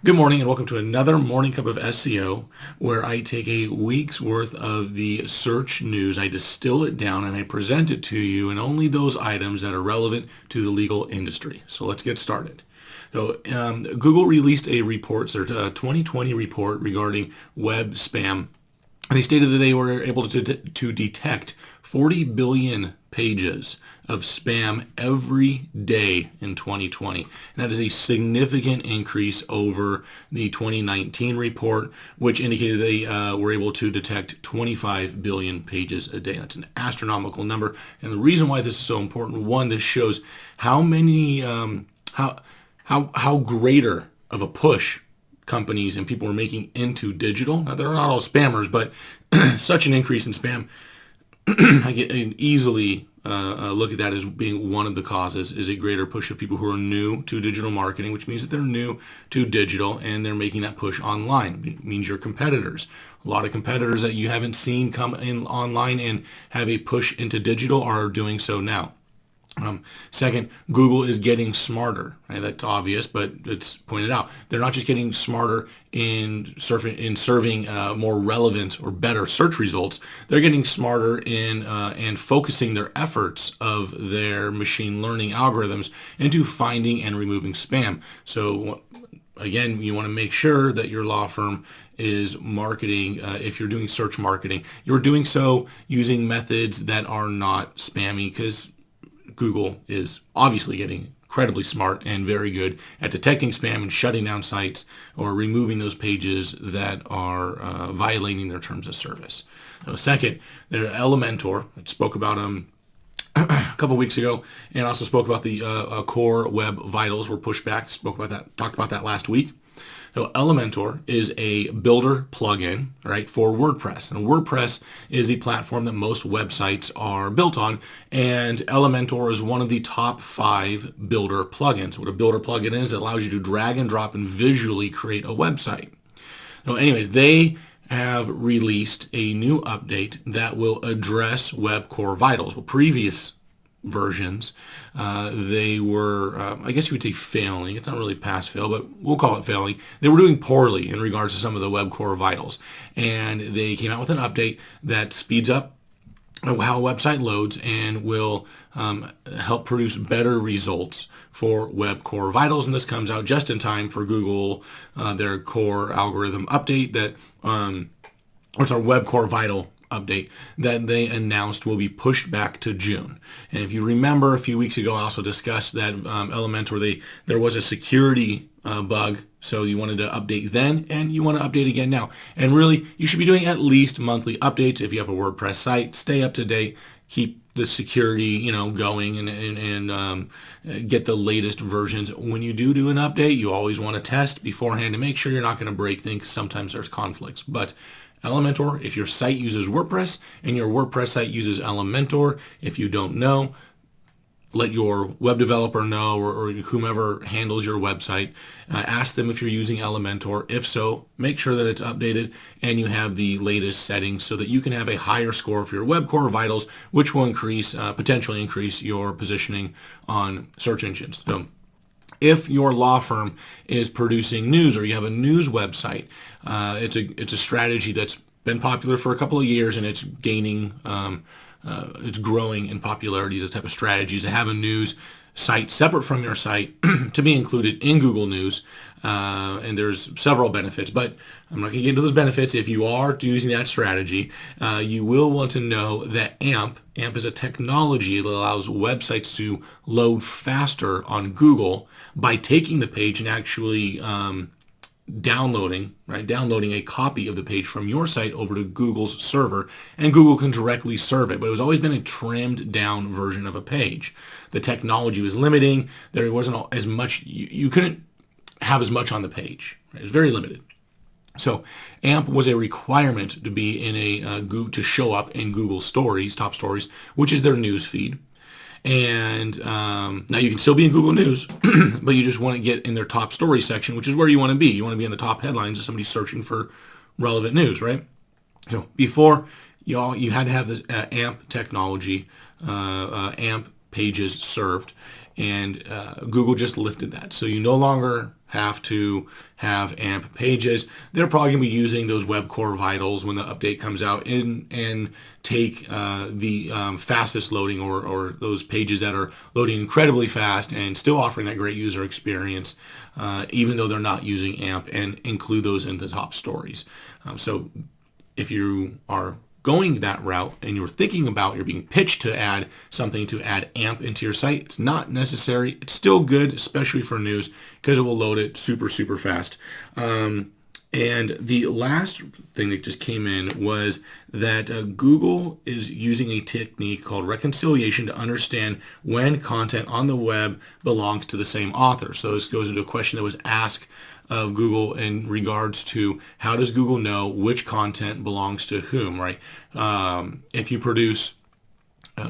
Good morning and welcome to another Morning Cup of SEO, where I take a week's worth of the search news, I distill it down, and I present it to you in only those items that are relevant to the legal industry. So let's get started. Google released a report, their 2020 report regarding web spam. They stated that they were able to detect 40 billion pages of spam every day in 2020. And that is a significant increase over the 2019 report, which indicated they were able to detect 25 billion pages a day. That's an astronomical number. And the reason why this is so important, one, this shows how many, how greater of a push companies and people are making into digital. Now, they're not all spammers, but such an increase in spam, I can easily look at that as being one of the causes, is a greater push of people who are new to digital marketing, which means that they're new to digital and they're making that push online. It means your competitors. A lot of competitors that you haven't seen come in online and have a push into digital are doing so now. Second, Google is getting smarter. Right? That's obvious, but it's pointed out. They're not just getting smarter in serving more relevant or better search results. They're getting smarter in and focusing their efforts of their machine learning algorithms into finding and removing spam. So again, you want to make sure that your law firm is marketing, if you're doing search marketing, you're doing so using methods that are not spammy, because Google is obviously getting incredibly smart and very good at detecting spam and shutting down sites or removing those pages that are violating their terms of service. So second, their Elementor, I spoke about a couple weeks ago, and also spoke about the core web vitals were pushed back. Talked about that last week. So Elementor is a builder plugin, right, for WordPress. And WordPress is the platform that most websites are built on. And Elementor is one of the top 5 builder plugins. What a builder plugin is, it allows you to drag and drop and visually create a website. So anyways, they have released a new update that will address web core vitals. Well, previous versions, they were, I guess you would say failing. It's not really pass fail, but we'll call it failing. They were doing poorly in regards to some of the web core vitals. And they came out with an update that speeds up how a website loads and will help produce better results for web core vitals. And this comes out just in time for Google, their core algorithm update that, what's our web core vital update that they announced will be pushed back to June. And if you remember, a few weeks ago, I also discussed that Elementor, there was a security bug, so you wanted to update then, and you want to update again now. And really, you should be doing at least monthly updates. If you have a WordPress site, stay up to date, keep the security, going, and get the latest versions. When you do an update, you always want to test beforehand to make sure you're not going to break things. Sometimes there's conflicts, but Elementor, if your site uses WordPress and your WordPress site uses Elementor, if you don't know, let your web developer know, or whomever handles your website. Ask them if you're using Elementor. If so, make sure that it's updated and you have the latest settings so that you can have a higher score for your web core vitals, which will potentially increase your positioning on search engines. So if your law firm is producing news, or you have a news website, it's a strategy that's been popular for a couple of years, and it's gaining, it's growing in popularity as a type of strategy, to have a news site separate from your site to be included in Google News. And there's several benefits, but I'm not going to get into those benefits. If you are using that strategy, you will want to know that AMP is a technology that allows websites to load faster on Google by taking the page and actually downloading a copy of the page from your site over to Google's server, and Google can directly serve it. But it was always been a trimmed down version of a page. The technology was limiting. There wasn't as much, you couldn't have as much on the page. Right? It was very limited. So AMP was a requirement to be in to show up in Google Stories, top stories, which is their news feed. And now you can still be in Google News, but you just want to get in their top story section, which is where you want to be. You want to be in the top headlines if somebody's searching for relevant news, right? So before, you had to have the AMP technology, AMP pages served, and Google just lifted that. So you no longer have to have AMP pages. They're probably going to be using those web core vitals when the update comes out and take the fastest loading or those pages that are loading incredibly fast and still offering that great user experience, even though they're not using AMP, and include those in the top stories. So if you are going that route and you're being pitched to add something to add AMP into your site, it's not necessary. It's still good, especially for news, because it will load it super, super fast. And the last thing that just came in was that Google is using a technique called reconciliation to understand when content on the web belongs to the same author. So this goes into a question that was asked of Google in regards to how does Google know which content belongs to whom, right? If you produce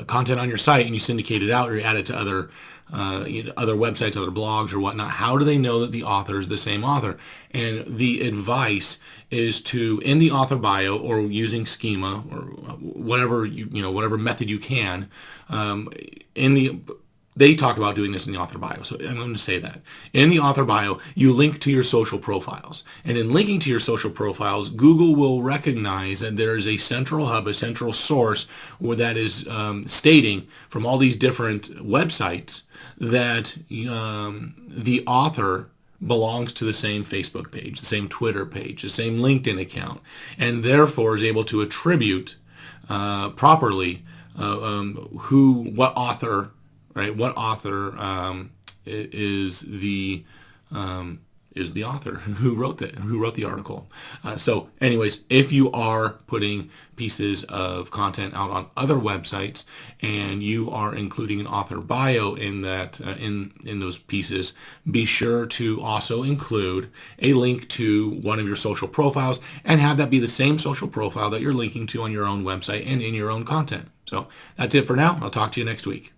content on your site and you syndicate it out or you add it to other websites, other blogs or whatnot, how do they know that the author is the same author? And the advice is to, in the author bio or using schema or whatever whatever method you can, they talk about doing this in the author bio. So I'm going to say that. In the author bio, you link to your social profiles. And in linking to your social profiles, Google will recognize that there is a central hub, a central source where that is stating from all these different websites that the author belongs to the same Facebook page, the same Twitter page, the same LinkedIn account, and therefore is able to attribute properly what author, right? What author is the author who wrote the article. So anyways, if you are putting pieces of content out on other websites and you are including an author bio in that in those pieces, be sure to also include a link to one of your social profiles and have that be the same social profile that you're linking to on your own website and in your own content. So that's it for now. I'll talk to you next week.